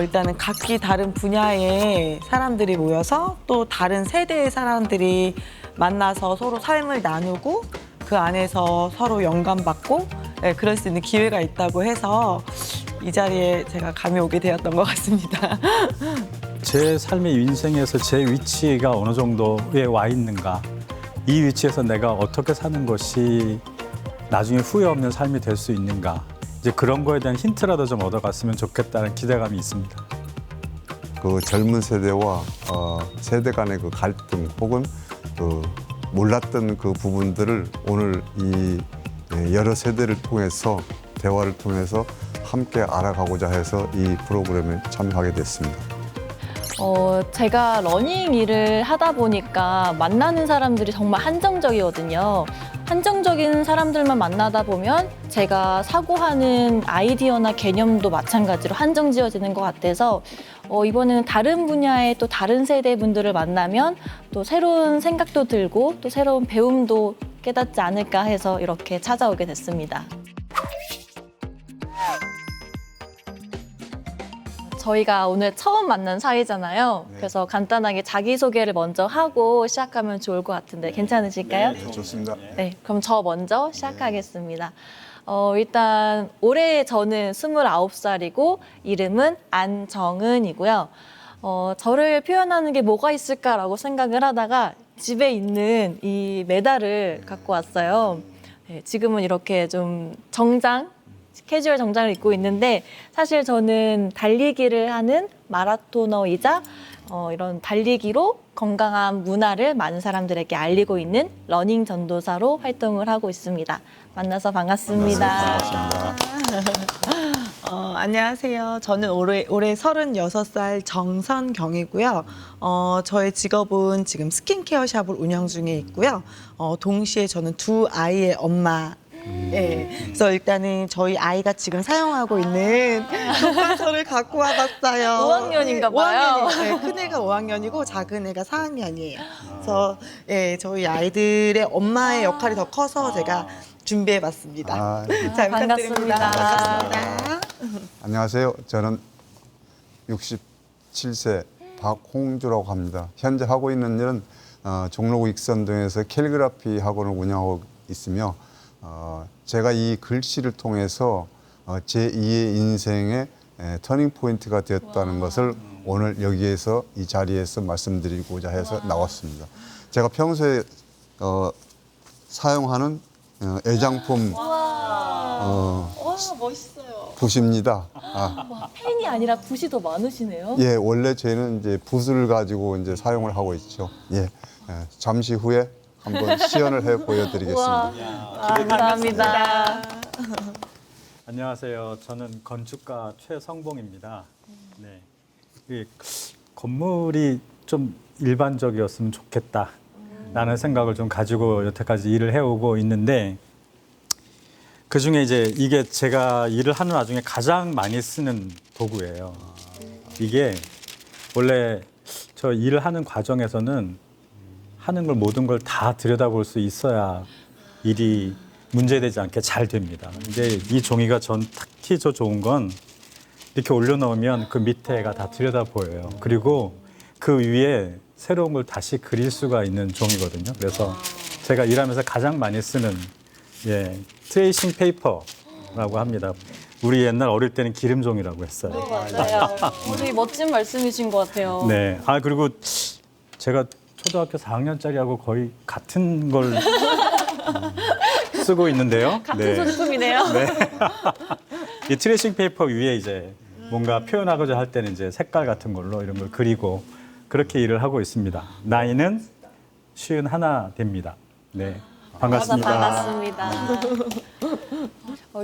일단은 각기 다른 분야의 사람들이 모여서 또 다른 세대의 사람들이 만나서 서로 삶을 나누고 그 안에서 서로 영감받고 그럴 수 있는 기회가 있다고 해서 이 자리에 제가 감이 오게 되었던 것 같습니다. 제 삶의 인생에서 제 위치가 어느 정도에 와 있는가, 이 위치에서 내가 어떻게 사는 것이 나중에 후회 없는 삶이 될 수 있는가, 이제 그런 거에 대한 힌트라도 좀 얻어갔으면 좋겠다는 기대감이 있습니다. 그 젊은 세대와 세대 간의 그 갈등 혹은 그 몰랐던 그 부분들을 오늘 이 여러 세대를 통해서 대화를 통해서 함께 알아가고자 해서 이 프로그램에 참여하게 됐습니다. 제가 러닝 일을 하다 보니까 만나는 사람들이 정말 한정적이거든요. 한정적인 사람들만 만나다 보면 제가 사고하는 아이디어나 개념도 마찬가지로 한정지어지는 것 같아서 이번에는 다른 분야의 또 다른 세대 분들을 만나면 또 새로운 생각도 들고 또 새로운 배움도 깨닫지 않을까 해서 이렇게 찾아오게 됐습니다. 저희가 오늘 처음 만난 사이잖아요. 그래서 간단하게 자기소개를 먼저 하고 시작하면 좋을 것 같은데 괜찮으실까요? 네, 좋습니다. 네, 그럼 저 먼저 시작하겠습니다. 일단 올해 저는 29살이고 이름은 안정은이고요. 저를 표현하는 게 뭐가 있을까라고 생각을 하다가 집에 있는 이 메달을 갖고 왔어요. 네, 지금은 이렇게 좀 캐주얼 정장을 입고 있는데 사실 저는 달리기를 하는 마라토너이자 이런 달리기로 건강한 문화를 많은 사람들에게 알리고 있는 러닝 전도사로 활동을 하고 있습니다. 만나서 반갑습니다. 반갑습니다. 안녕하세요. 저는 올해 36살 정선경이고요. 저의 직업은 지금 스킨케어 샵을 운영 중에 있고요. 동시에 저는 두 아이의 엄마. 네, 그래서 일단은 저희 아이가 지금 사용하고 있는 교과서를 갖고 와봤어요. 5학년인가 봐요. 5학년이에요. 네, 큰애가 5학년이고 작은애가 4학년이에요. 그래서 저희 아이들의 엄마의 역할이 더 커서 제가 준비해봤습니다. 잘 부탁드립니다. 반갑습니다. 안녕하세요. 저는 67세 박홍주라고 합니다. 현재 하고 있는 일은 종로구 익선동에서 캘리그라피 학원을 운영하고 있으며 제가 이 글씨를 통해서 제2의 인생의 터닝 포인트가 되었다는 것을 오늘 여기에서 이 자리에서 말씀드리고자 해서 나왔습니다. 제가 평소에 사용하는 애장품 멋있어요. 붓입니다. 펜이 아니라 붓이 더 많으시네요. 예, 원래 저희는 이제 붓을 가지고 이제 사용을 하고 있죠. 잠시 후에 한번 시연을 해 보여드리겠습니다. 감사합니다. 안녕하세요. 저는 건축가 최성봉입니다. 네. 이 건물이 좀 일반적이었으면 좋겠다라는 생각을 좀 가지고 여태까지 일을 해오고 있는데, 그중에 이제 이게 제가 일을 하는 와중에 가장 많이 쓰는 도구예요. 이게 원래 저 일을 하는 과정에서는 하는 걸 모든 걸 다 들여다볼 수 있어야 일이 문제되지 않게 잘 됩니다. 근데 이 종이가 전 특히 저 좋은 건 이렇게 올려놓으면 그 밑에가 다 들여다 보여요. 그리고 그 위에 새로운 걸 다시 그릴 수가 있는 종이거든요. 그래서 제가 일하면서 가장 많이 쓰는 트레이싱 페이퍼라고 합니다. 우리 옛날 어릴 때는 기름종이라고 했어요. 맞아요. 되게 멋진 말씀이신 것 같아요. 네. 그리고 제가 초등학교 4학년짜리하고 거의 같은 걸 쓰고 있는데요. 같은 소지품이네요. 네. 이 트레이싱 페이퍼 위에 이제 뭔가 표현하고자 할 때는 이제 색깔 같은 걸로 이런 걸 그리고 그렇게 일을 하고 있습니다. 나이는 51 됩니다. 네. 반갑습니다. 반갑습니다.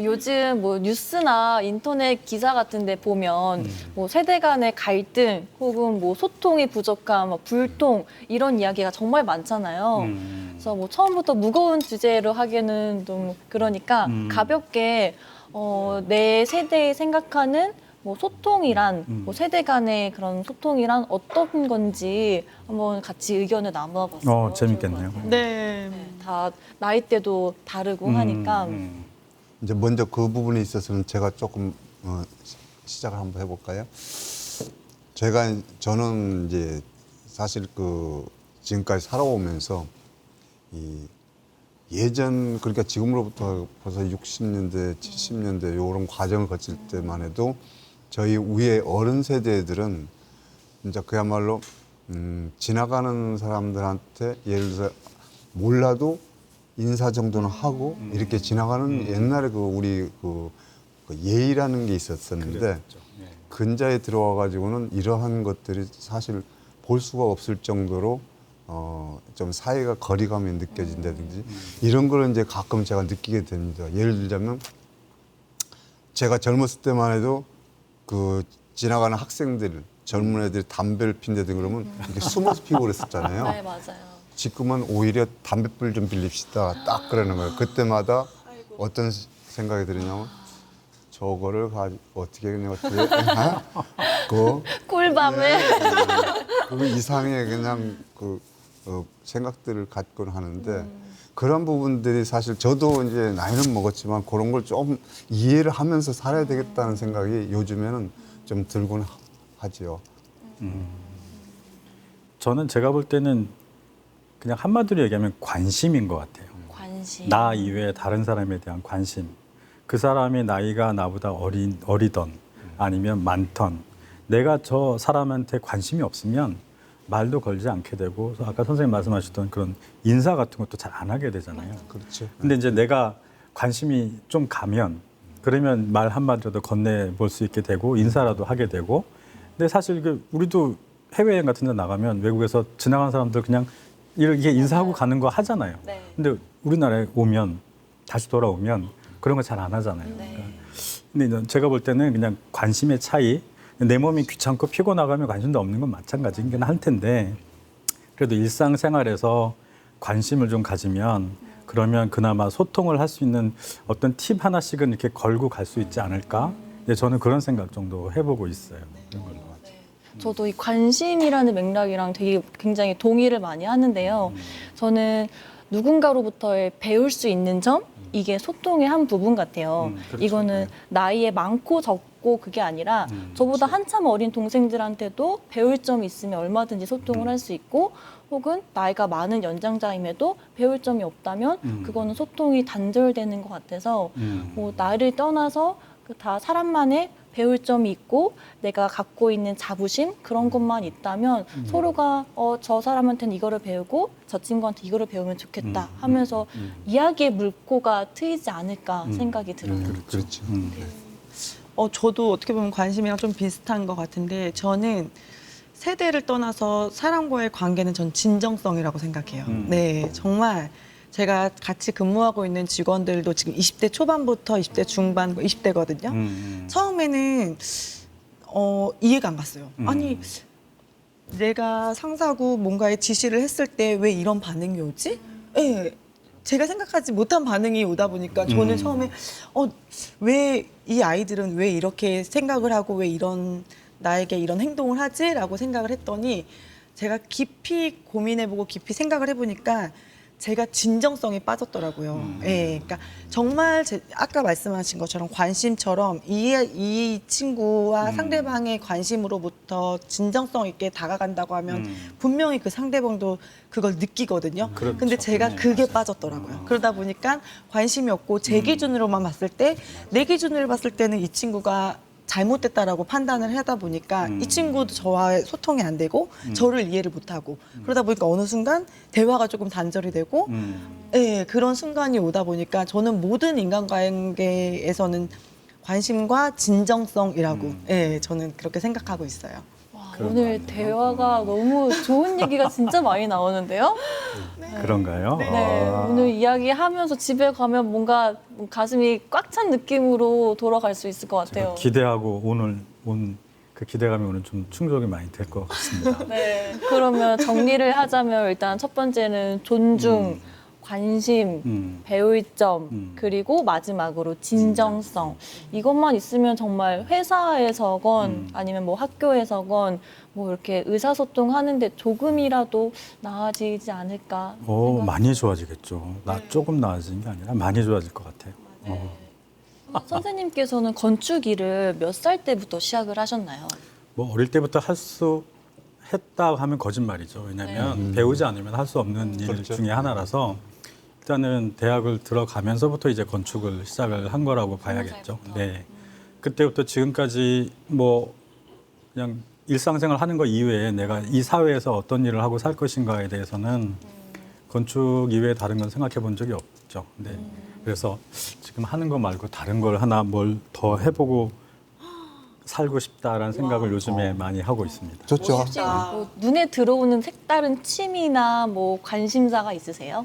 요즘 뭐 뉴스나 인터넷 기사 같은 데 보면 뭐 세대 간의 갈등 혹은 뭐 소통이 부족한 뭐 불통 이런 이야기가 정말 많잖아요. 그래서 뭐 처음부터 무거운 주제로 하기에는 좀 그러니까 가볍게 내 세대에 생각하는 뭐 소통이란 뭐 세대 간의 그런 소통이란 어떤 건지 한번 같이 의견을 나눠봤어요. 재밌겠네요. 네. 다 나이대도 다르고 하니까 이제 먼저 그 부분에 있어서는 제가 조금 시작을 한번 해볼까요? 저는 이제 사실 지금까지 살아오면서 이 예전 그러니까 지금으로부터 벌써 60년대, 70년대 이런 과정을 거칠 때만 해도 저희 위에 어른 세대들은 진짜 그야말로 지나가는 사람들한테 예를 들어서 몰라도 인사 정도는 하고 이렇게 지나가는 옛날에 우리 예의라는 게 있었었는데 그랬죠. 예. 근자에 들어와 가지고는 이러한 것들이 사실 볼 수가 없을 정도로 좀 사회가 거리감이 느껴진다든지 이런 걸 이제 가끔 제가 느끼게 됩니다. 예를 들자면 제가 젊었을 때만 해도 지나가는 학생들, 젊은 애들이 담배를 핀다든지 그러면 이렇게 숨어서 피고 그랬었잖아요. 네, 맞아요. 지금은 오히려 담뱃불 좀 빌립시다. 딱 그러는 거예요. 그때마다 어떤 생각이 들냐면 저거를 어떻게 그냥 꿀밤을. 그 이상의 그냥 생각들을 갖곤 하는데 그런 부분들이 사실 저도 이제 나이는 먹었지만 그런 걸 좀 이해를 하면서 살아야 되겠다는 생각이 요즘에는 좀 들곤 하지요. 저는 제가 볼 때는 그냥 한마디로 얘기하면 관심인 것 같아요. 관심. 나 이외에 다른 사람에 대한 관심. 그 사람의 나이가 나보다 어리던 아니면 많던 내가 저 사람한테 관심이 없으면 말도 걸지 않게 되고 아까 선생님 말씀하셨던 그런 인사 같은 것도 잘 안 하게 되잖아요. 그렇죠. 근데 이제 내가 관심이 좀 가면 그러면 말 한마디라도 건네볼 수 있게 되고 인사라도 하게 되고 근데 사실 우리도 해외여행 같은 데 나가면 외국에서 지나가는 사람들 그냥 이렇게 인사하고 가는 거 하잖아요. 네. 근데 우리나라에 오면 다시 돌아오면 그런 거 잘 안 하잖아요. 네. 그러니까 근데 제가 볼 때는 그냥 관심의 차이 내 몸이 귀찮고 피곤하면 관심도 없는 건 마찬가지긴 할 텐데 그래도 일상생활에서 관심을 좀 가지면 그러면 그나마 소통을 할 수 있는 어떤 팁 하나씩은 이렇게 걸고 갈 수 있지 않을까? 네, 저는 그런 생각 정도 해보고 있어요. 그런 걸로. 저도 이 관심이라는 맥락이랑 되게 굉장히 동의를 많이 하는데요. 저는 누군가로부터 배울 수 있는 점 이게 소통의 한 부분 같아요. 그렇죠. 이거는 나이에 많고 적고 그게 아니라 저보다 한참 어린 동생들한테도 배울 점이 있으면 얼마든지 소통을 할 수 있고 혹은 나이가 많은 연장자임에도 배울 점이 없다면 그거는 소통이 단절되는 것 같아서 뭐 나이를 떠나서 다 사람만의 배울 점이 있고 내가 갖고 있는 자부심 그런 것만 있다면 서로가 저 사람한테는 이거를 배우고 저 친구한테 이거를 배우면 좋겠다 하면서 이야기의 물꼬가 트이지 않을까 생각이 들어요. 그렇죠. 저도 어떻게 보면 관심이랑 좀 비슷한 것 같은데 저는 세대를 떠나서 사람과의 관계는 전 진정성이라고 생각해요. 네, 정말 제가 같이 근무하고 있는 직원들도 지금 20대 초반부터 20대 중반, 20대거든요. 처음에는 이해가 안 갔어요. 아니 내가 상사고 뭔가의 지시를 했을 때 왜 이런 반응이 오지? 네, 제가 생각하지 못한 반응이 오다 보니까 저는 처음에 왜 이 아이들은 왜 이렇게 생각을 하고 왜 나에게 이런 행동을 하지? 라고 생각을 했더니 제가 깊이 고민해보고 깊이 생각을 해보니까 제가 진정성이 빠졌더라고요. 예, 그러니까 정말 아까 말씀하신 것처럼 관심처럼 이 친구와 상대방의 관심으로부터 진정성 있게 다가간다고 하면 분명히 그 상대방도 그걸 느끼거든요. 그렇죠. 근데 제가 네, 그게 맞아요. 빠졌더라고요. 그러다 보니까 관심이 없고 제 기준으로만 봤을 때 내 기준으로 봤을 때는 이 친구가 잘못됐다라고 판단을 하다 보니까 이 친구도 저와 소통이 안 되고 저를 이해를 못하고 그러다 보니까 어느 순간 대화가 조금 단절이 되고 예, 그런 순간이 오다 보니까 저는 모든 인간관계에서는 관심과 진정성이라고 예, 저는 그렇게 생각하고 있어요. 와, 그런 오늘 것 같네요. 대화가 너무 좋은 얘기가 진짜 많이 나오는데요. 그런가요? 네, 오늘 이야기하면서 집에 가면 뭔가 가슴이 꽉 찬 느낌으로 돌아갈 수 있을 것 같아요. 기대하고 온 그 기대감이 오늘 좀 충족이 많이 될 것 같습니다. 네, 그러면 정리를 하자면 일단 첫 번째는 존중, 관심, 배울 점, 그리고 마지막으로 진정성. 이것만 있으면 정말 회사에서건 아니면 뭐 학교에서건 뭐 이렇게 의사소통하는데 조금이라도 나아지지 않을까. 많이 좋아지겠죠. 조금 나아지는 게 아니라 많이 좋아질 것 같아요. 선생님께서는 건축 일을 몇 살 때부터 시작을 하셨나요? 뭐 어릴 때부터 할 수 했다고 하면 거짓말이죠. 왜냐하면 배우지 않으면 할 수 없는 일 그렇죠. 중에 하나라서 일단은 대학을 들어가면서부터 이제 건축을 시작을 한 거라고 봐야겠죠. 네. 그때부터 지금까지 뭐 그냥 일상생활 하는 거 이외에 내가 이 사회에서 어떤 일을 하고 살 것인가에 대해서는 건축 이외에 다른 건 생각해 본 적이 없죠. 네. 그래서 지금 하는 거 말고 다른 걸 하나 뭘 더 해보고 살고 싶다라는 생각을 요즘에 많이 하고 있습니다. 좋죠. 혹시 뭐 눈에 들어오는 색다른 취미나 뭐 관심사가 있으세요?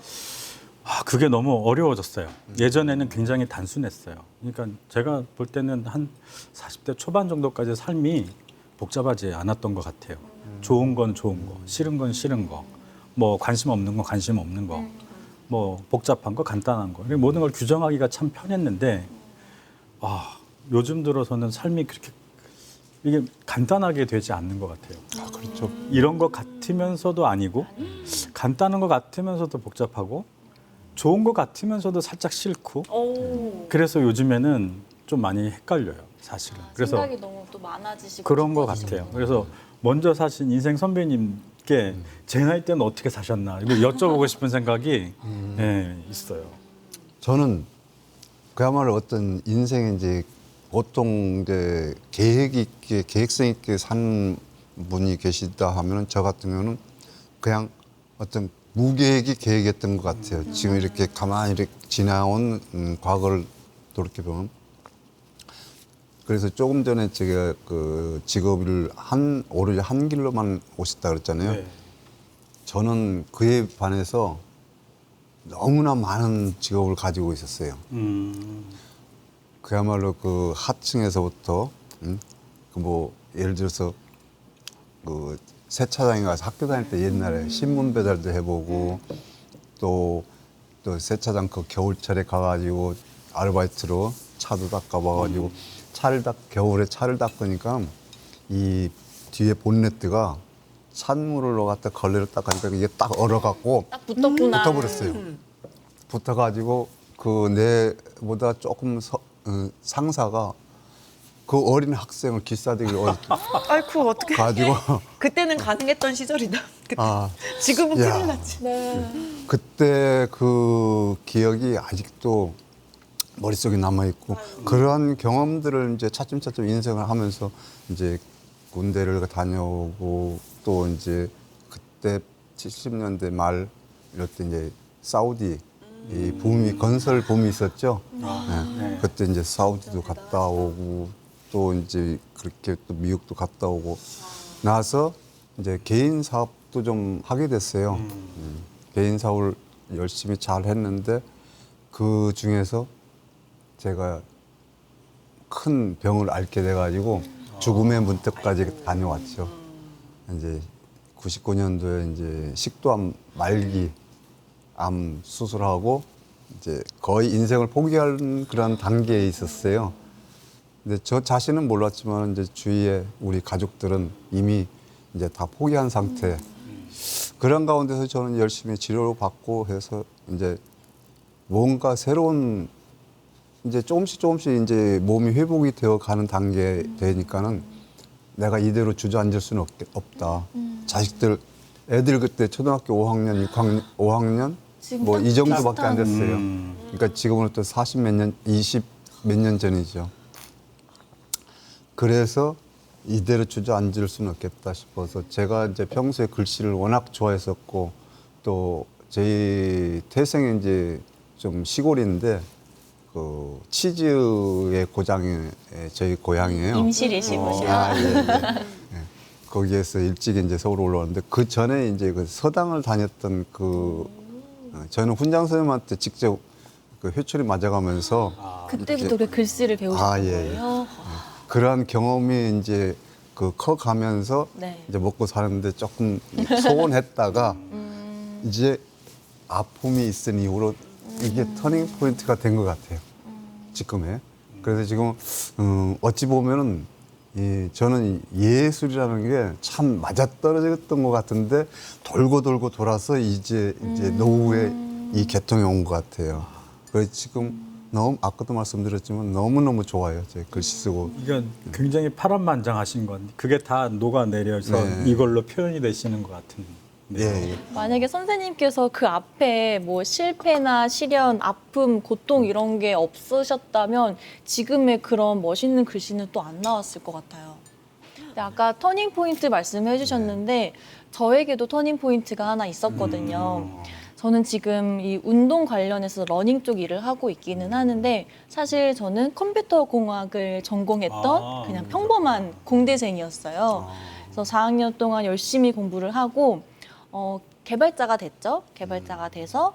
그게 너무 어려워졌어요. 예전에는 굉장히 단순했어요. 그러니까 제가 볼 때는 한 40대 초반 정도까지 삶이 복잡하지 않았던 것 같아요. 좋은 건 좋은 거, 싫은 건 싫은 거, 뭐 관심 없는 건 관심 없는 거, 뭐 복잡한 거, 간단한 거. 모든 걸 규정하기가 참 편했는데 요즘 들어서는 삶이 그렇게 이게 간단하게 되지 않는 것 같아요. 그렇죠. 이런 것 같으면서도 아니고 간단한 것 같으면서도 복잡하고 좋은 것 같으면서도 살짝 싫고 그래서 요즘에는 좀 많이 헷갈려요, 사실은. 그래서 생각이 너무 또 많아지시고 그런 것 깊어지시고. 같아요. 그래서 먼저 사신 인생 선배님께 제 나이 때는 어떻게 사셨나 이거 여쭤보고 싶은 생각이 있어요. 저는 그야말로 어떤 인생에 이제 보통 이제 계획 있게 계획성 있게 산 분이 계시다 하면은 저 같은 경우는 그냥 어떤 무계획이 계획이었던 것 같아요. 지금 이렇게 가만히 이렇게 지나온 과거를 돌이켜 보면. 그래서 조금 전에 제가 그 직업을 오로지 한 길로만 오셨다 그랬잖아요. 네. 저는 그에 반해서 너무나 많은 직업을 가지고 있었어요. 그야말로 그 하층에서부터 그 뭐 예를 들어서 그 세차장에 가서 학교 다닐 때 옛날에 신문 배달도 해보고 또 세차장 그 겨울철에 가가지고 아르바이트로 차도 닦아봐가지고 겨울에 차를 닦으니까 이 뒤에 본네트가 찬물로 갖다 걸레로 닦으니까 이게 딱 얼어갖고 딱 붙었구나. 붙어버렸어요. 붙어가지고 그 내보다 조금 상사가 그 어린 학생을 기싸대기를 아이쿠 어떻게 가지고 그때는 가능했던 시절이다. 아, 지금은 야. 큰일 났지. 그때 그 기억이 아직도 머릿속에 남아있고 그런 경험들을 이제 차츰차츰 인생을 하면서 이제 군대를 다녀오고 또 이제 그때 70년대 말 이럴 때 이제 사우디 이 붐이 건설 붐이 있었죠. 네. 그때 이제 사우디도 갔다 오고 또 이제 그렇게 또 미국도 갔다 오고 나서 이제 개인 사업도 좀 하게 됐어요. 개인 사업을 열심히 잘 했는데 그 중에서 제가 큰 병을 앓게 돼가지고 죽음의 문턱까지 다녀왔죠. 이제 99년도에 이제 식도암 말기 암 수술하고 이제 거의 인생을 포기한 그런 단계에 있었어요. 근데 저 자신은 몰랐지만 이제 주위에 우리 가족들은 이미 이제 다 포기한 상태. 그런 가운데서 저는 열심히 치료를 받고 해서 이제 뭔가 새로운 이제 조금씩 이제 몸이 회복이 되어 가는 단계에 되니까는 내가 이대로 주저앉을 수는 없다. 자식들, 애들 그때 초등학교 5학년, 6학년, 5학년 지금 뭐 딱 이 정도밖에 안 비슷한- 됐어요. 그러니까 지금은 또 40 몇 년, 20 몇 년 전이죠. 그래서 이대로 주저앉을 수는 없겠다 싶어서 제가 이제 평소에 글씨를 워낙 좋아했었고 또 제 태생이 이제 좀 시골인데 그 치즈의 고장이 저희 고향이에요. 임실이시군요. 거기에서 일찍 이제 서울 올라왔는데 그 전에 이제 그 서당을 다녔던 저는 훈장 선생님한테 직접 그 회초리 맞아가면서 그때부터 그 글씨를 배우셨던 예. 거예요? 그러한 경험이 이제 그 커가면서 네. 이제 먹고 사는데 조금 소원했다가 이제 아픔이 있은 이후로 이게 터닝 포인트가 된 것 같아요. 지금에. 그래서 지금 어찌 보면은 저는 예술이라는 게 참 맞아떨어졌던 것 같은데 돌고 돌아서 이제 노후에 이 개통에 온 것 같아요. 그래서 지금 너무 아까도 말씀드렸지만 너무너무 좋아요. 제 글씨 쓰고. 이건 굉장히 파란만장하신 건 그게 다 녹아내려서 네. 이걸로 표현이 되시는 것 같은. 네. 예, 예. 만약에 선생님께서 그 앞에 뭐 실패나 시련, 아픔, 고통 이런 게 없으셨다면 지금의 그런 멋있는 글씨는 또 안 나왔을 것 같아요. 근데 아까 터닝 포인트 말씀해 주셨는데 저에게도 터닝 포인트가 하나 있었거든요. 저는 지금 이 운동 관련해서 러닝 쪽 일을 하고 있기는 하는데 사실 저는 컴퓨터 공학을 전공했던 그냥 평범한 공대생이었어요. 그래서 4학년 동안 열심히 공부를 하고 개발자가 됐죠. 개발자가 돼서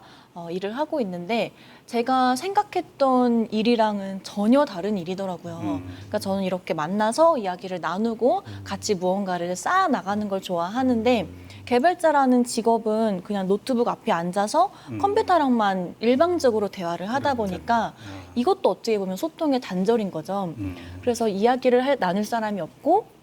일을 하고 있는데 제가 생각했던 일이랑은 전혀 다른 일이더라고요. 그러니까 저는 이렇게 만나서 이야기를 나누고 같이 무언가를 쌓아 나가는 걸 좋아하는데 개발자라는 직업은 그냥 노트북 앞에 앉아서 컴퓨터랑만 일방적으로 대화를 하다 보니까 이것도 어떻게 보면 소통의 단절인 거죠. 그래서 이야기를 나눌 사람이 없고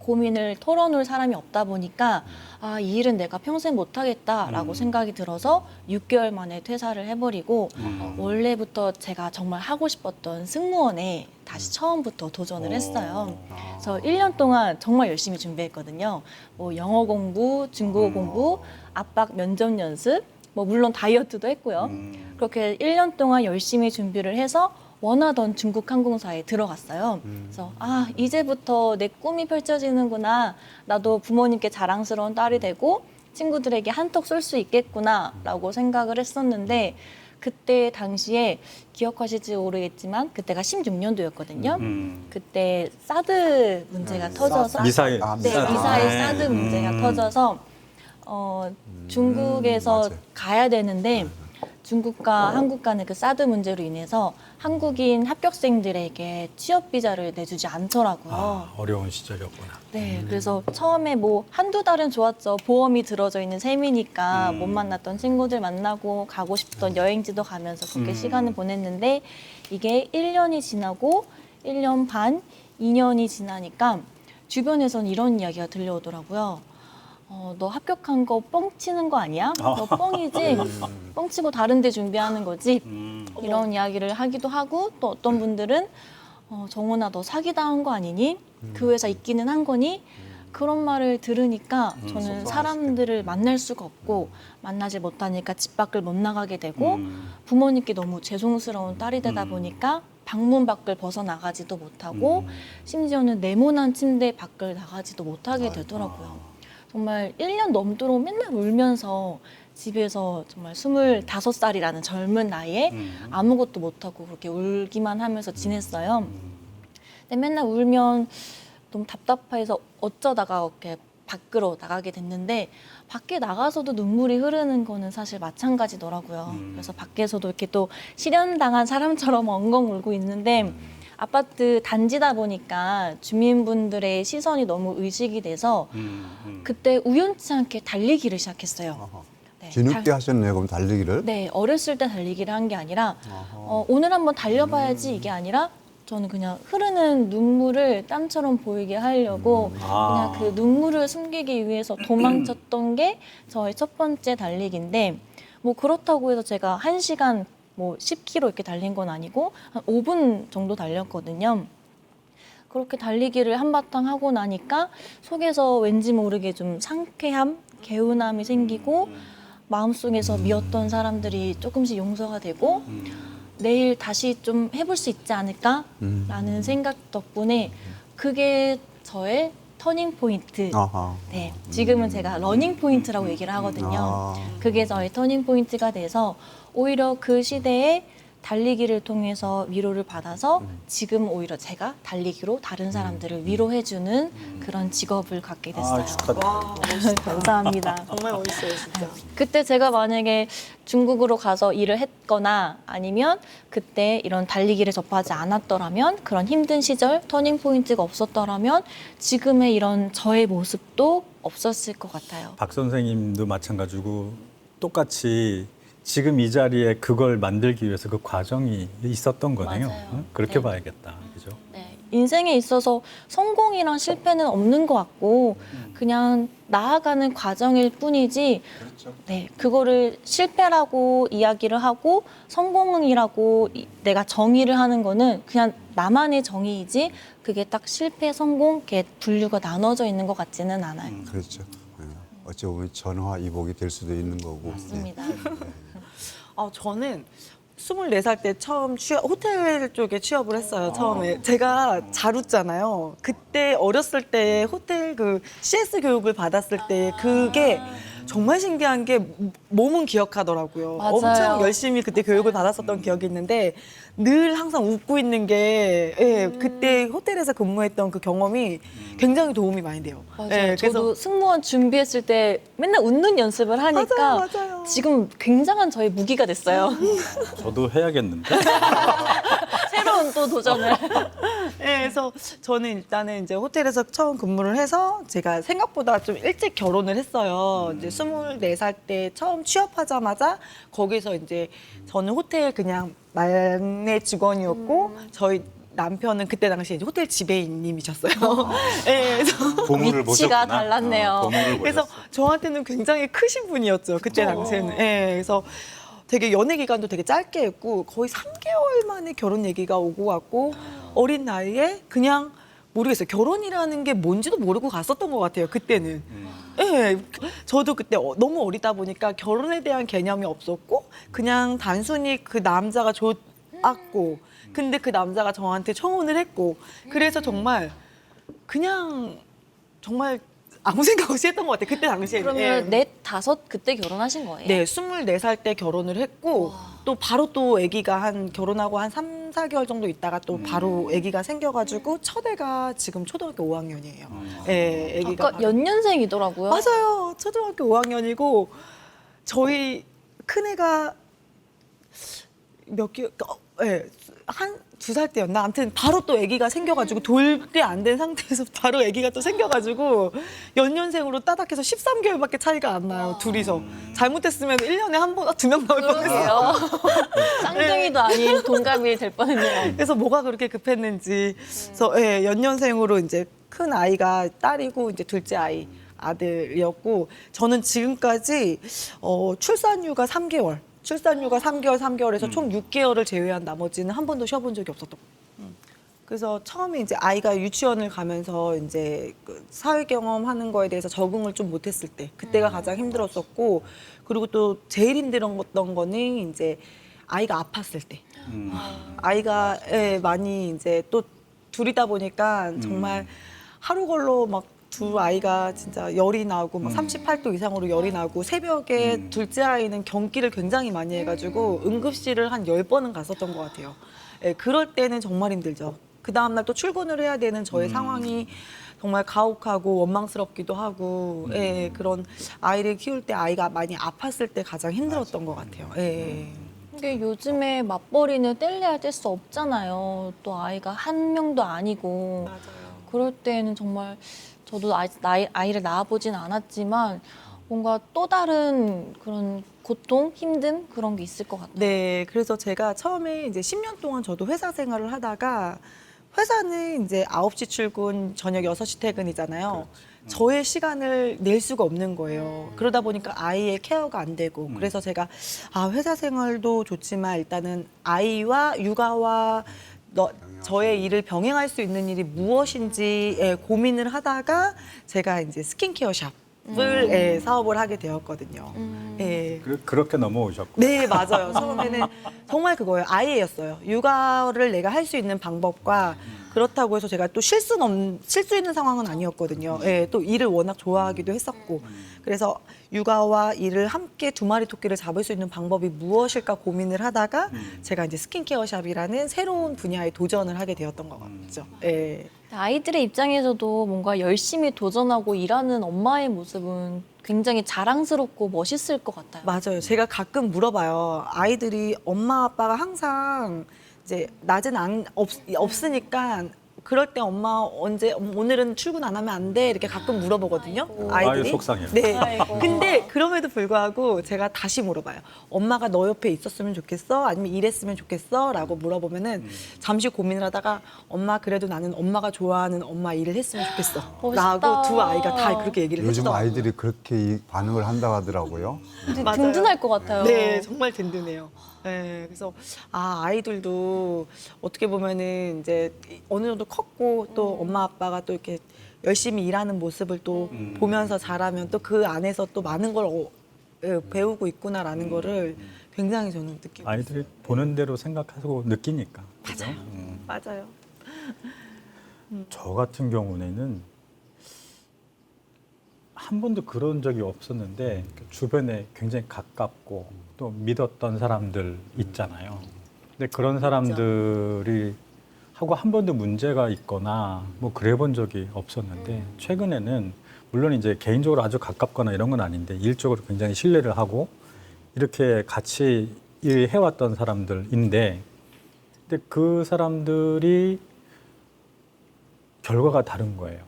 고민을 털어놓을 사람이 없다 보니까 아, 이 일은 내가 평생 못하겠다라고 생각이 들어서 6개월 만에 퇴사를 해버리고 원래부터 제가 정말 하고 싶었던 승무원에 다시 처음부터 도전을 했어요. 그래서 1년 동안 정말 열심히 준비했거든요. 뭐 영어 공부, 중국어 공부, 압박 면접 연습, 뭐 물론 다이어트도 했고요. 그렇게 1년 동안 열심히 준비를 해서 원하던 중국 항공사에 들어갔어요. 그래서 아, 이제부터 내 꿈이 펼쳐지는구나. 나도 부모님께 자랑스러운 딸이 되고 친구들에게 한턱 쏠 수 있겠구나라고 생각을 했었는데 그때 당시에 기억하실지 모르겠지만 그때가 16년도였거든요. 그때 사드 문제가 터져서 미사일. 네, 미사일 사드 문제가 터져서 중국에서 맞아요. 가야 되는데 중국과 한국 간의 그 사드 문제로 인해서 한국인 합격생들에게 취업 비자를 내주지 않더라고요. 어려운 시절이었구나. 네, 그래서 처음에 뭐 한두 달은 좋았죠. 보험이 들어져 있는 셈이니까 못 만났던 친구들 만나고 가고 싶던 여행지도 가면서 그렇게 시간을 보냈는데 이게 1년이 지나고 1년 반, 2년이 지나니까 주변에서는 이런 이야기가 들려오더라고요. 너 합격한 거 뻥치는 거 아니야? 너 뻥이지? 뻥치고 다른 데 준비하는 거지? 이런 이야기를 하기도 하고 또 어떤 분들은 정훈아 너 사기당한 거 아니니? 그 회사 있기는 한 거니? 그런 말을 들으니까 저는 사람들을 만날 수가 없고 만나지 못하니까 집 밖을 못 나가게 되고 부모님께 너무 죄송스러운 딸이 되다 보니까 방문 밖을 벗어나가지도 못하고 심지어는 네모난 침대 밖을 나가지도 못하게 되더라고요. 정말 1년 넘도록 맨날 울면서 집에서 정말 25살이라는 젊은 나이에 아무것도 못하고 그렇게 울기만 하면서 지냈어요. 근데 맨날 울면 너무 답답해서 어쩌다가 이렇게 밖으로 나가게 됐는데 밖에 나가서도 눈물이 흐르는 거는 사실 마찬가지더라고요. 그래서 밖에서도 이렇게 또 실현당한 사람처럼 엉엉 울고 있는데 아파트 단지다 보니까 주민분들의 시선이 너무 의식이 돼서 그때 우연치 않게 달리기를 시작했어요. 네, 뒤늦게 하셨네요. 그럼 달리기를. 네, 어렸을 때 달리기를 한 게 아니라 오늘 한번 달려봐야지 이게 아니라 저는 그냥 흐르는 눈물을 땀처럼 보이게 하려고 그냥 그 눈물을 숨기기 위해서 도망쳤던 게 저의 첫 번째 달리기인데 뭐 그렇다고 해서 제가 1시간 뭐 10km 이렇게 달린 건 아니고 한 5분 정도 달렸거든요. 그렇게 달리기를 한바탕 하고 나니까 속에서 왠지 모르게 좀 상쾌함, 개운함이 생기고 마음속에서 미웠던 사람들이 조금씩 용서가 되고 내일 다시 좀 해볼 수 있지 않을까라는 생각 덕분에 그게 저의 터닝 포인트. 아하. 네, 지금은 제가 러닝 포인트라고 얘기를 하거든요. 그게 저의 터닝 포인트가 돼서 오히려 그 시대에 달리기를 통해서 위로를 받아서 지금 오히려 제가 달리기로 다른 사람들을 위로해주는 그런 직업을 갖게 됐어요. 와, 멋있다. 감사합니다. 정말 멋있어요, 진짜. 그때 제가 만약에 중국으로 가서 일을 했거나 아니면 그때 이런 달리기를 접하지 않았더라면 그런 힘든 시절 터닝 포인트가 없었더라면 지금의 이런 저의 모습도 없었을 것 같아요. 박 선생님도 마찬가지고 똑같이 지금 이 자리에 그걸 만들기 위해서 그 과정이 있었던 거네요. 맞아요. 응? 그렇게 네. 봐야겠다. 그죠? 네, 인생에 있어서 성공이랑 실패는 없는 것 같고 그냥 나아가는 과정일 뿐이지 네, 그거를 실패라고 이야기를 하고 성공이라고 내가 정의를 하는 거는 그냥 나만의 정의이지 그게 딱 실패, 성공 이렇게 분류가 나눠져 있는 것 같지는 않아요. 그렇죠. 예. 어찌 보면 전화위복이 될 수도 있는 거고. 맞습니다. 저는 24살 때 처음 호텔 쪽에 취업을 했어요, 처음에. 제가 잘 웃잖아요. 그때 어렸을 때 호텔 그 CS 교육을 받았을 때 그게 정말 신기한 게 몸은 기억하더라고요. 맞아요. 엄청 열심히 그때 교육을 받았었던 기억이 있는데 늘 항상 웃고 있는 게 예, 그때 호텔에서 근무했던 그 경험이 굉장히 도움이 많이 돼요. 맞아요. 예, 저도 승무원 준비했을 때 맨날 웃는 연습을 하니까 맞아요. 지금 굉장한 저의 무기가 됐어요. 저도 해야겠는데. 새로운 또 도전을. 네, 그래서 저는 일단은 이제 호텔에서 처음 근무를 해서 제가 생각보다 좀 일찍 결혼을 했어요. 이제 24살 때 처음 취업하자마자 거기서 이제 저는 호텔 그냥 막내 직원이었고 저희 남편은 그때 당시에 이제 호텔 지배인님이셨어요. 네, 그래서 보물을 위치가 보셨구나. 달랐네요. 보물을 그래서 보셨어. 저한테는 굉장히 크신 분이었죠. 그때 당시에는. 네, 그래서 되게 연애 기간도 되게 짧게 했고 거의 3개월 만에 결혼 얘기가 오고 갔고 어린 나이에 그냥 모르겠어요. 결혼이라는 게 뭔지도 모르고 갔었던 것 같아요. 그때는. 네, 저도 그때 너무 어리다 보니까 결혼에 대한 개념이 없었고 그냥 단순히 그 남자가 좋았고 근데 그 남자가 저한테 청혼을 했고 그래서 정말 그냥 정말 아무 생각 없이 했던 것 같아요. 그때 당시에는. 그러면 넷, 다섯 그때 결혼하신 거예요? 네, 24살 때 결혼을 했고 또 바로 또 아기가 결혼하고 한 3, 4개월 정도 있다가 또 바로 아기가 생겨가지고 첫 애가 지금 초등학교 5학년이에요. 네, 아기가 아까 연년생이더라고요. 맞아요. 초등학교 5학년이고 저희 큰애가 몇 개월, 한 2살 때였나? 아무튼 바로 또 아기가 생겨가지고 돌이 안 된 상태에서 바로 아기가 또 생겨가지고 연년생으로 따닥해서 13개월밖에 차이가 안 나요. 둘이서. 잘못했으면 1년에 한 번, 2명 나올 뻔했어요. 그러게요. 쌍둥이도 아닌 동갑이 될 뻔했네요. 그래서 뭐가 그렇게 급했는지. 그래서 연년생으로 이제 큰 아이가 딸이고 이제 둘째 아이 아들이었고 저는 지금까지 출산휴가 3개월. 출산휴가 3개월에서 총 6개월을 제외한 나머지는 한 번도 쉬어본 적이 없었던 거예요. 그래서 처음에 이제 아이가 유치원을 가면서 이제 그 사회 경험하는 거에 대해서 적응을 좀 못했을 때 그때가 가장 힘들었었고 그리고 또 제일 힘들었던 거는 이제 아이가 아팠을 때 아이가 많이 이제 또 둘이다 보니까 정말 하루 걸러 막 두 아이가 진짜 열이 나고 막 38도 이상으로 열이 나고 새벽에 둘째 아이는 경기를 굉장히 많이 해가지고 응급실을 한 10번은 갔었던 것 같아요. 예, 그럴 때는 정말 힘들죠. 그 다음날 또 출근을 해야 되는 저의 상황이 정말 가혹하고 원망스럽기도 하고 그런 아이를 키울 때 아이가 많이 아팠을 때 가장 힘들었던 것 같아요. 이게 요즘에 맞벌이는 뗄래야 뗄 수 없잖아요. 또 아이가 한 명도 아니고. 그럴 때는 정말 저도 아이를 낳아보진 않았지만 뭔가 또 다른 그런 고통, 힘듦 그런 게 있을 것 같아요. 네, 그래서 제가 처음에 이제 10년 동안 저도 회사 생활을 하다가 회사는 이제 9시 출근, 저녁 6시 퇴근이잖아요. 저의 시간을 낼 수가 없는 거예요. 그러다 보니까 아이의 케어가 안 되고 그래서 제가 회사 생활도 좋지만 일단은 아이와 육아와 저의 일을 병행할 수 있는 일이 무엇인지 고민을 하다가 제가 이제 스킨케어 샵을 사업을 하게 되었거든요. 그렇게 넘어오셨고. 네, 맞아요. 처음에는 정말 그거예요. 아이였어요. 육아를 내가 할 수 있는 방법과 그렇다고 해서 제가 또 쉴 수 있는 상황은 아니었거든요. 또 일을 워낙 좋아하기도 했었고. 그래서 육아와 일을 함께 두 마리 토끼를 잡을 수 있는 방법이 무엇일까 고민을 하다가 제가 이제 스킨케어 샵이라는 새로운 분야에 도전을 하게 되었던 것 같죠. 아이들의 입장에서도 뭔가 열심히 도전하고 일하는 엄마의 모습은 굉장히 자랑스럽고 멋있을 것 같아요. 맞아요. 제가 가끔 물어봐요. 아이들이 엄마 아빠가 항상 이제 낮은 없으니까 그럴 때 엄마 언제 오늘은 출근 안 하면 안 돼 이렇게 가끔 물어보거든요. 아이들이. 아유, 속상해요. 네. 아이고. 근데 그럼에도 불구하고 제가 다시 물어봐요. 엄마가 너 옆에 있었으면 좋겠어? 아니면 이랬으면 좋겠어? 라고 물어보면은 잠시 고민을 하다가 엄마 그래도 나는 엄마가 좋아하는 엄마 일을 했으면 좋겠어. 멋있다. 라고 두 아이가 다 그렇게 얘기를 요즘 했더라고요. 아이들이 그렇게 반응을 한다고 하더라고요. 맞아요. 든든할 것 같아요. 네, 정말 든든해요. 네, 그래서 아이들도 어떻게 보면은 이제 어느 정도 컸고 또 엄마 아빠가 또 이렇게 열심히 일하는 모습을 또 보면서 자라면 또 그 안에서 또 많은 걸 배우고 있구나라는 거를 굉장히 저는 느끼고 아이들이 보는 대로 생각하고 느끼니까. 그죠? 맞아요. 저 같은 경우에는 한 번도 그런 적이 없었는데 주변에 굉장히 가깝고 또 믿었던 사람들 있잖아요. 근데 그런 사람들이 하고 한 번도 문제가 있거나 뭐 그래 본 적이 없었는데 최근에는 물론 이제 개인적으로 아주 가깝거나 이런 건 아닌데 일적으로 굉장히 신뢰를 하고 이렇게 같이 일해왔던 사람들인데 근데 그 사람들이 결과가 다른 거예요.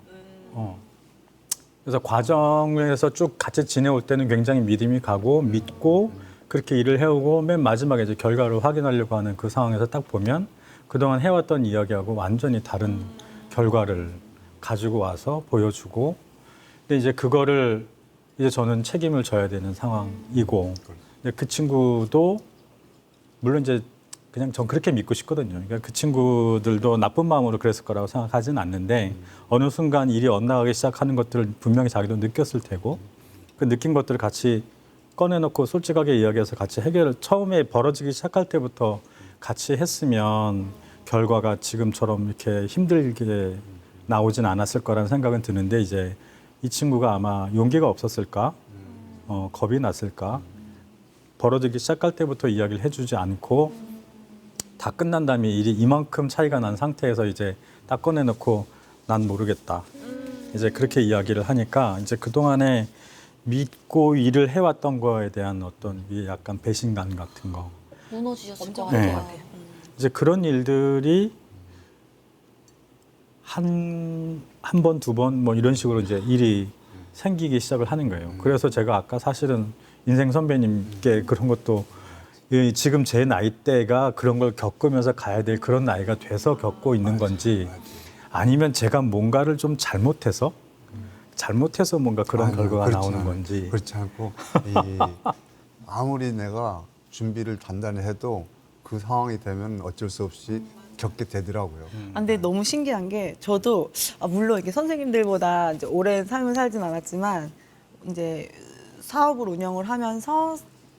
그래서 과정에서 쭉 같이 지내올 때는 굉장히 믿음이 가고 믿고 그렇게 일을 해오고 맨 마지막에 이제 결과를 확인하려고 하는 그 상황에서 딱 보면 그동안 해왔던 이야기하고 완전히 다른 결과를 가지고 와서 보여주고 근데 이제 그거를 이제 저는 책임을 져야 되는 상황이고 근데 그 친구도 물론 이제 그냥 전 그렇게 믿고 싶거든요. 그러니까 그 친구들도 나쁜 마음으로 그랬을 거라고 생각하지는 않는데 어느 순간 일이 엇나가기 시작하는 것들을 분명히 자기도 느꼈을 테고 그 느낀 것들을 같이 꺼내놓고 솔직하게 이야기해서 같이 해결을 처음에 벌어지기 시작할 때부터 같이 했으면 결과가 지금처럼 이렇게 힘들게 나오진 않았을 거라는 생각은 드는데 이제 이 친구가 아마 용기가 없었을까? 겁이 났을까? 벌어지기 시작할 때부터 이야기를 해주지 않고 다 끝난 다음에 일이 이만큼 차이가 난 상태에서 이제 딱 꺼내놓고 난 모르겠다. 이제 그렇게 이야기를 하니까 이제 그동안에 믿고 일을 해왔던 거에 대한 어떤 이 약간 배신감 같은 거. 무너지셨을 것 네. 같아요. 이제 그런 일들이 한 번, 두 번 뭐 이런 식으로 이제 일이 생기기 시작을 하는 거예요. 그래서 제가 아까 사실은 인생 선배님께 그런 것도 지금 제 나이대가 그런 걸 겪으면서 가야 될 그런 나이가 돼서 겪고 있는 건지 아니면 제가 뭔가를 좀 잘못해서 뭔가 그런 결과가 그렇지 나오는 않아요. 건지. 그렇지 않고 아무리 내가 준비를 단단히 해도 그 상황이 되면 어쩔 수 없이 겪게 되더라고요. 근데 너무 신기한 게 저도 물론 이게 선생님들보다 이제 오랜 삶을 살진 않았지만 이제 사업을 운영을 하면서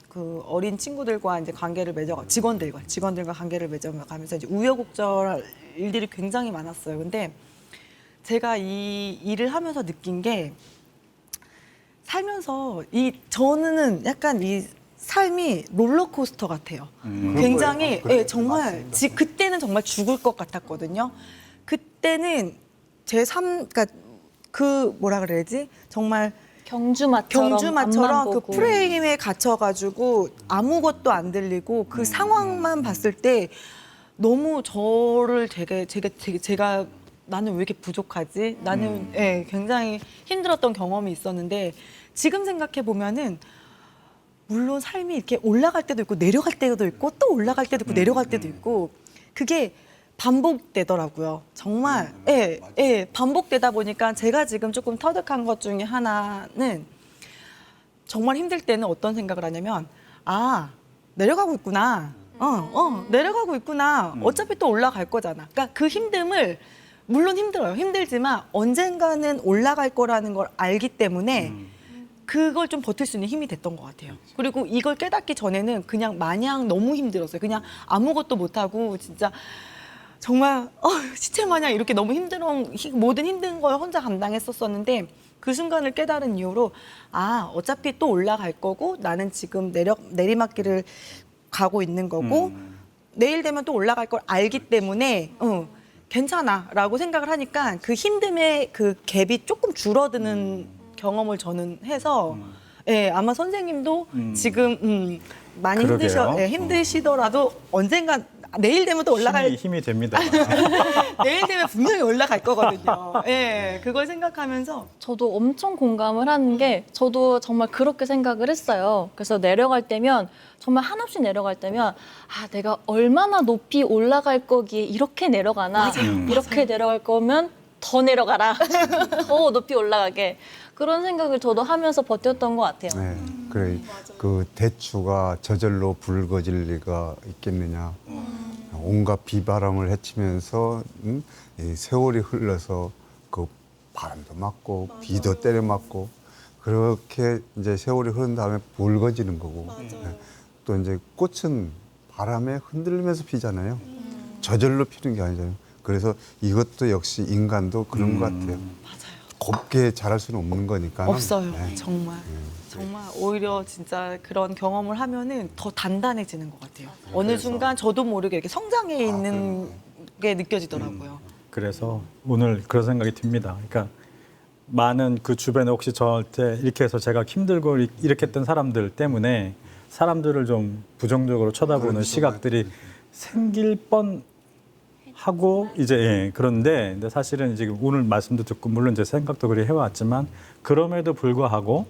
그 어린 친구들과 이제 관계를 맺어 직원들과 관계를 맺어가면서 이제 우여곡절 일들이 굉장히 많았어요. 근데 제가 이 일을 하면서 느낀 게 살면서 저는 약간 이 삶이 롤러코스터 같아요. 굉장히 그래요. 정말 그때는 정말 죽을 것 같았거든요. 그때는 제 삶, 그러니까 그 뭐라 그래야지 정말 경주마처럼 그 프레임에 갇혀가지고 아무것도 안 들리고 그 상황만 봤을 때 너무 저를 제가 나는 왜 이렇게 부족하지? 나는 굉장히 힘들었던 경험이 있었는데 지금 생각해 보면은 물론 삶이 이렇게 올라갈 때도 있고 내려갈 때도 있고 또 올라갈 때도 있고 내려갈 때도 있고 그게 반복되더라고요. 정말 반복되다 보니까 제가 지금 조금 터득한 것 중에 하나는 정말 힘들 때는 어떤 생각을 하냐면 내려가고 있구나. 내려가고 있구나. 어차피 또 올라갈 거잖아. 그러니까 그 힘듦을 물론 힘들어요. 힘들지만 언젠가는 올라갈 거라는 걸 알기 때문에 그걸 좀 버틸 수 있는 힘이 됐던 것 같아요. 그리고 이걸 깨닫기 전에는 그냥 마냥 너무 힘들었어요. 그냥 아무것도 못하고 진짜 정말 시체 마냥 이렇게 너무 모든 힘든 걸 혼자 감당했었었는데 그 순간을 깨달은 이후로 어차피 또 올라갈 거고 나는 지금 내리막길을 가고 있는 거고 내일 되면 또 올라갈 걸 알기 때문에 괜찮아라고 생각을 하니까 그 힘듦의 그 갭이 조금 줄어드는 경험을 저는 해서 아마 선생님도 지금 많이 그러게요. 힘드시더라도 언젠가 내일 되면 또 올라갈 힘이 됩니다. 내일 되면 분명히 올라갈 거거든요. 예, 그걸 생각하면서 저도 엄청 공감을 하는 게 저도 정말 그렇게 생각을 했어요. 그래서 내려갈 때면 정말 한없이 내려갈 때면 아 내가 얼마나 높이 올라갈 거기에 이렇게 내려가나 이렇게 내려갈 거면 더 내려가라 더 높이 올라가게 그런 생각을 저도 하면서 버텼던 것 같아요. 네, 그래 그 대추가 저절로 붉어질 리가 있겠느냐. 온갖 비바람을 헤치면서 이 세월이 흘러서 그 바람도 맞고 비도 때려 맞고 그렇게 이제 세월이 흐른 다음에 붉어지는 거고. 네. 또 이제 꽃은 바람에 흔들리면서 피잖아요. 저절로 피는 게 아니잖아요. 그래서 이것도 역시 인간도 그런 것 같아요. 곱게 자랄 수는 없는 거니까. 없어요. 네. 정말. 정말 오히려 진짜 그런 경험을 하면은 더 단단해지는 것 같아요. 어느 순간 저도 모르게 이렇게 성장해 있는 게 느껴지더라고요. 그래서 오늘 그런 생각이 듭니다. 그러니까 많은 그 주변에 혹시 저한테 이렇게 해서 제가 힘들고 이렇게 했던 사람들 때문에 사람들을 좀 부정적으로 쳐다보는 그렇죠. 시각들이 생길 뻔하고 이제 예, 그런데 근데 사실은 지금 오늘 말씀도 듣고 물론 제 생각도 그리 해왔지만 그럼에도 불구하고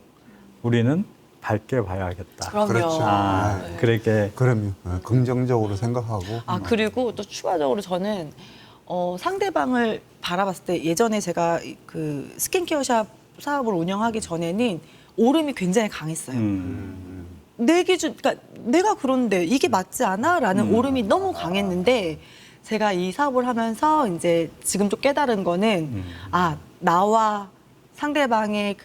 우리는 밝게 봐야겠다. 그럼요. 그렇죠. 아, 네. 그렇게 그럼요. 긍정적으로 생각하고. 아 그리고 또 추가적으로 저는 상대방을 바라봤을 때 예전에 제가 그 스킨케어 샵 사업을 운영하기 전에는 오름이 굉장히 강했어요. 내 기준, 그러니까 내가 그런데 이게 맞지 않아?라는 오름이 너무 강했는데 제가 이 사업을 하면서 이제 지금 좀 깨달은 거는 아 나와 상대방의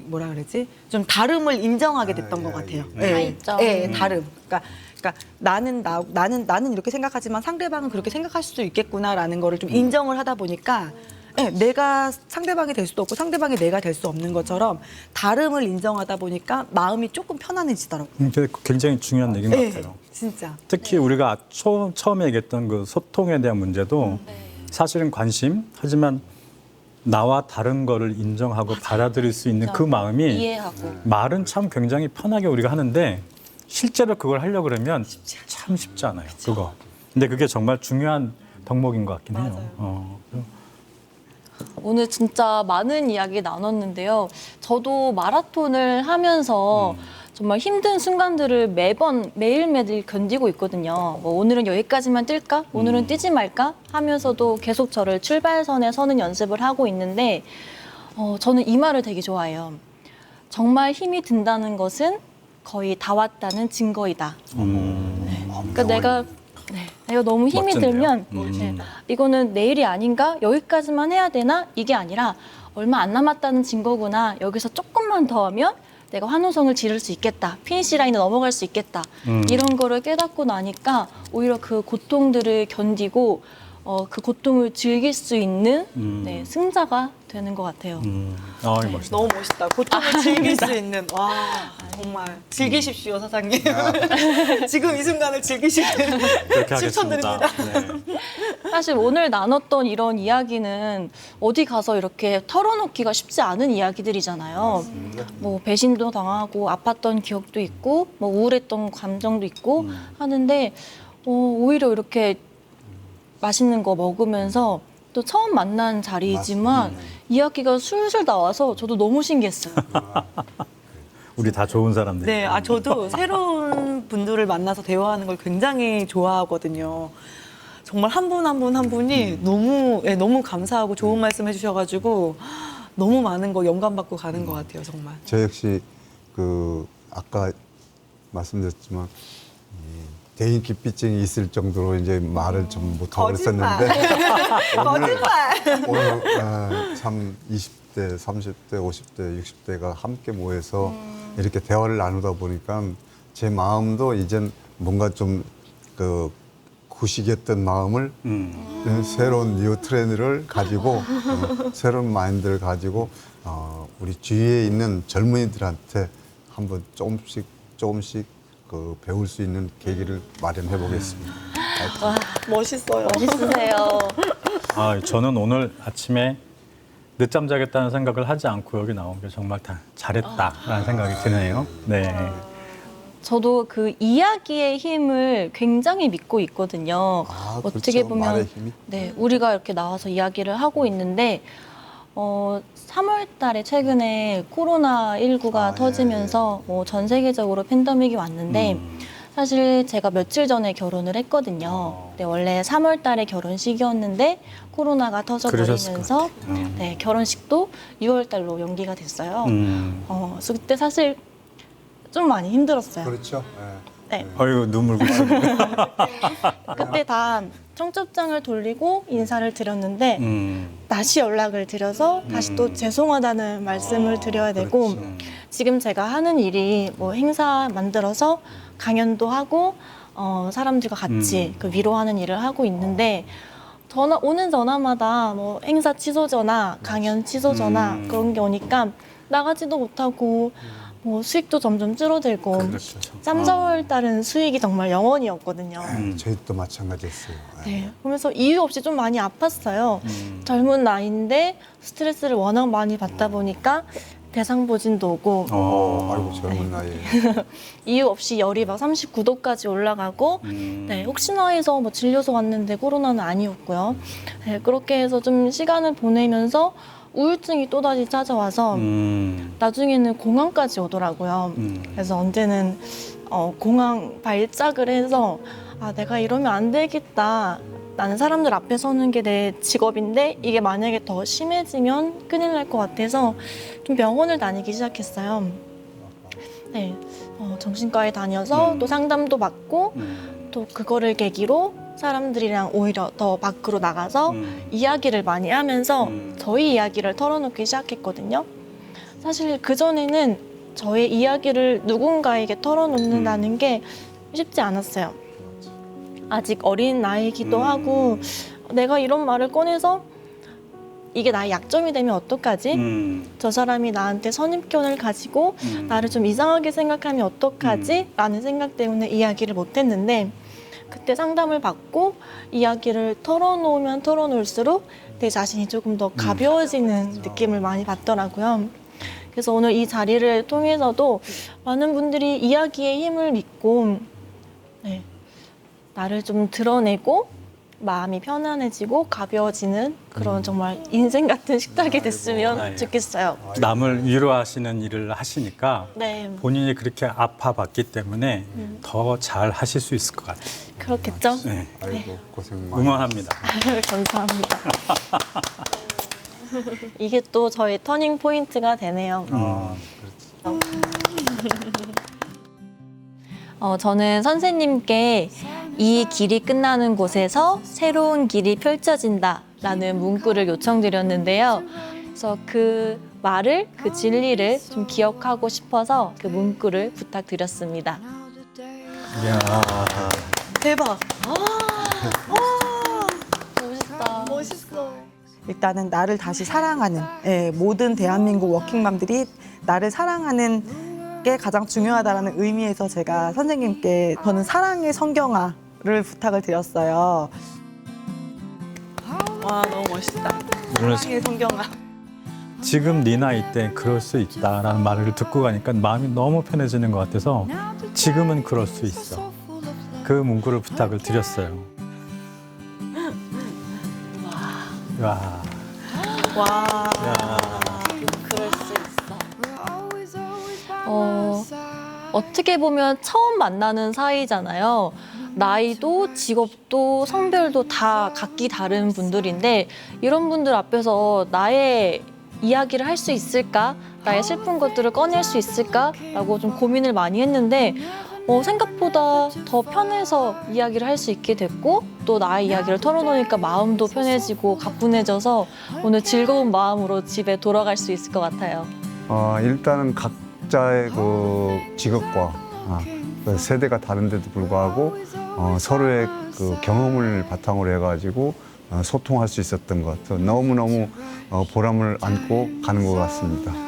뭐라 그러지? 좀 다름을 인정하게 됐던 것 같아요. 차이점. 다름. 그러니까 나는 이렇게 생각하지만 상대방은 그렇게 생각할 수도 있겠구나라는 거를 좀 인정을 하다 보니까 내가 상대방이 될 수도 없고 상대방이 내가 될 수 없는 것처럼 다름을 인정하다 보니까 마음이 조금 편안해지더라고요. 그게 굉장히 중요한 얘기인 것 같아요. 진짜. 특히 우리가 처음에 얘기했던 그 소통에 대한 문제도 사실은 관심, 하지만 나와 다른 거를 인정하고 받아들일 수 있는 그 마음이 이해하고 말은 참 굉장히 편하게 우리가 하는데 실제로 그걸 하려고 그러면 참 쉽지 않아요. 그거. 근데 그게 정말 중요한 덕목인 것 같긴 해요. 오늘 진짜 많은 이야기 나눴는데요. 저도 마라톤을 하면서 정말 힘든 순간들을 매일매일 견디고 있거든요. 뭐 오늘은 여기까지만 뛸까? 오늘은 뛰지 말까? 하면서도 계속 저를 출발선에 서는 연습을 하고 있는데 저는 이 말을 되게 좋아해요. 정말 힘이 든다는 것은 거의 다 왔다는 증거이다. 그러니까 내가 너무 힘이 멋진데요? 들면 이거는 내일이 아닌가? 여기까지만 해야 되나? 이게 아니라 얼마 안 남았다는 증거구나. 여기서 조금만 더 하면 내가 환호성을 지를 수 있겠다. 피니시 라인에 넘어갈 수 있겠다. 이런 거를 깨닫고 나니까 오히려 그 고통들을 견디고 그 고통을 즐길 수 있는 승자가 되는 것 같아요. 멋있다. 너무 멋있다. 고통을 즐길 수 있는. 와, 정말. 즐기십시오, 사장님. 지금 이 순간을 즐기시는 그렇게 하겠습니다. 추천드립니다. 사실 오늘 나눴던 이런 이야기는 어디 가서 이렇게 털어놓기가 쉽지 않은 이야기들이잖아요. 뭐 배신도 당하고 아팠던 기억도 있고 뭐 우울했던 감정도 있고 하는데 오히려 이렇게 맛있는 거 먹으면서 또 처음 만난 자리이지만 이야기가 술술 나와서 저도 너무 신기했어요. 우리 다 좋은 사람들. 네, 저도 새로운 분들을 만나서 대화하는 걸 굉장히 좋아하거든요. 정말 한 분 한 분이 너무 감사하고 좋은 말씀 해주셔가지고 너무 많은 거 영감받고 가는 것 같아요, 정말. 저 역시 아까 말씀드렸지만 대인 기피증이 있을 정도로 이제 말을 좀 못하고 있었는데 오늘 참 20대, 30대, 50대, 60대가 함께 모여서 이렇게 대화를 나누다 보니까 제 마음도 이젠 뭔가 좀 구식했던 마음을 새로운 뉴 트렌드를 가지고 새로운 마인드를 가지고 우리 주위에 있는 젊은이들한테 한번 조금씩 배울 수 있는 계기를 마련해 보겠습니다. 멋있어요. 멋있으세요. 저는 오늘 아침에 늦잠 자겠다는 생각을 하지 않고 여기 나온 게 정말 다 잘했다라는 생각이 드네요. 네. 저도 그 이야기의 힘을 굉장히 믿고 있거든요. 어떻게 그렇죠. 보면 말의 힘이. 네, 우리가 이렇게 나와서 이야기를 하고 있는데 3월 달에 최근에 코로나19가 예, 터지면서 전 세계적으로 팬데믹이 왔는데 사실 제가 며칠 전에 결혼을 했거든요. 근데 원래 3월 달에 결혼식이었는데 코로나가 터져버리면서 네, 결혼식도 6월 달로 연기가 됐어요. 그래서 그때 사실 좀 많이 힘들었어요. 그렇죠. 네. 어유 눈물 곱씹네. 그때 다 청첩장을 돌리고 인사를 드렸는데 다시 연락을 드려서 다시 또 죄송하다는 말씀을 드려야 되고 지금 제가 하는 일이 뭐 행사 만들어서 강연도 하고 사람들과 같이 그 위로하는 일을 하고 있는데 오는 전화마다 뭐 행사 취소 전화, 강연 취소 전화 그런 게 오니까 나가지도 못하고 뭐 수익도 점점 줄어들고 그렇죠. 3, 4월 달은 수익이 정말 영원이었거든요. 저희도 마찬가지였어요. 네, 그러면서 이유 없이 좀 많이 아팠어요. 젊은 나이인데 스트레스를 워낙 많이 받다 보니까 대상보진도 오고 아이고 젊은 나이에. 이유 없이 열이 막 39도까지 올라가고 네, 혹시나 해서 뭐 진료소 왔는데 코로나는 아니었고요. 네, 그렇게 해서 좀 시간을 보내면서 우울증이 또다시 찾아와서 나중에는 공황까지 오더라고요. 그래서 언제는 공황 발작을 해서 내가 이러면 안 되겠다. 나는 사람들 앞에 서는 게 내 직업인데 이게 만약에 더 심해지면 큰일 날 것 같아서 좀 병원을 다니기 시작했어요. 네, 정신과에 다녀서 또 상담도 받고 또 그거를 계기로 사람들이랑 오히려 더 밖으로 나가서 이야기를 많이 하면서 저희 이야기를 털어놓기 시작했거든요. 사실 그전에는 저의 이야기를 누군가에게 털어놓는다는 게 쉽지 않았어요. 아직 어린 나이이기도 하고 내가 이런 말을 꺼내서 이게 나의 약점이 되면 어떡하지? 저 사람이 나한테 선입견을 가지고 나를 좀 이상하게 생각하면 어떡하지? 라는 생각 때문에 이야기를 못했는데 그때 상담을 받고 이야기를 털어놓으면 털어놓을수록 내 자신이 조금 더 가벼워지는 느낌을 많이 받더라고요. 그래서 오늘 이 자리를 통해서도 많은 분들이 이야기의 힘을 믿고 네, 나를 좀 드러내고 마음이 편안해지고 가벼워지는 그런 정말 인생 같은 식탁이 됐으면 좋겠어요. 남을 위로하시는 일을 하시니까 네, 본인이 그렇게 아파봤기 때문에 더 잘 하실 수 있을 것 같아요. 그렇겠죠? 네. 아이고 고생 많이. 응원합니다. 감사합니다. 이게 또 저의 터닝 포인트가 되네요. 저는 선생님께 이 길이 끝나는 곳에서 새로운 길이 펼쳐진다 라는 문구를 요청드렸는데요. 그래서 그 말을, 그 진리를 좀 기억하고 싶어서 그 문구를 부탁드렸습니다. 이야. 대박. 멋있다. 멋있어. 일단은 나를 다시 사랑하는 모든 대한민국 워킹맘들이 나를 사랑하는 게 가장 중요하다는 의미에서 제가 선생님께 저는 사랑의 성경화를 부탁을 드렸어요. 와 너무 멋있다. 사랑의 성경화. 지금 네 나이 때 그럴 수 있다라는 말을 듣고 가니까 마음이 너무 편해지는 것 같아서 지금은 그럴 수 있어. 그 문구를 부탁을 드렸어요. 와. 와. 그럴 수 있어. 어떻게 보면 처음 만나는 사이잖아요. 나이도 직업도 성별도 다 각기 다른 분들인데 이런 분들 앞에서 나의 이야기를 할 수 있을까? 나의 슬픈 것들을 꺼낼 수 있을까? 라고 좀 고민을 많이 했는데 생각보다 더 편해서 이야기를 할 수 있게 됐고 또 나의 이야기를 털어놓으니까 마음도 편해지고 가뿐해져서 오늘 즐거운 마음으로 집에 돌아갈 수 있을 것 같아요. 일단은 각자의 그 직업과 그 세대가 다른데도 불구하고 서로의 그 경험을 바탕으로 해가지고 소통할 수 있었던 것 너무너무 보람을 안고 가는 것 같습니다.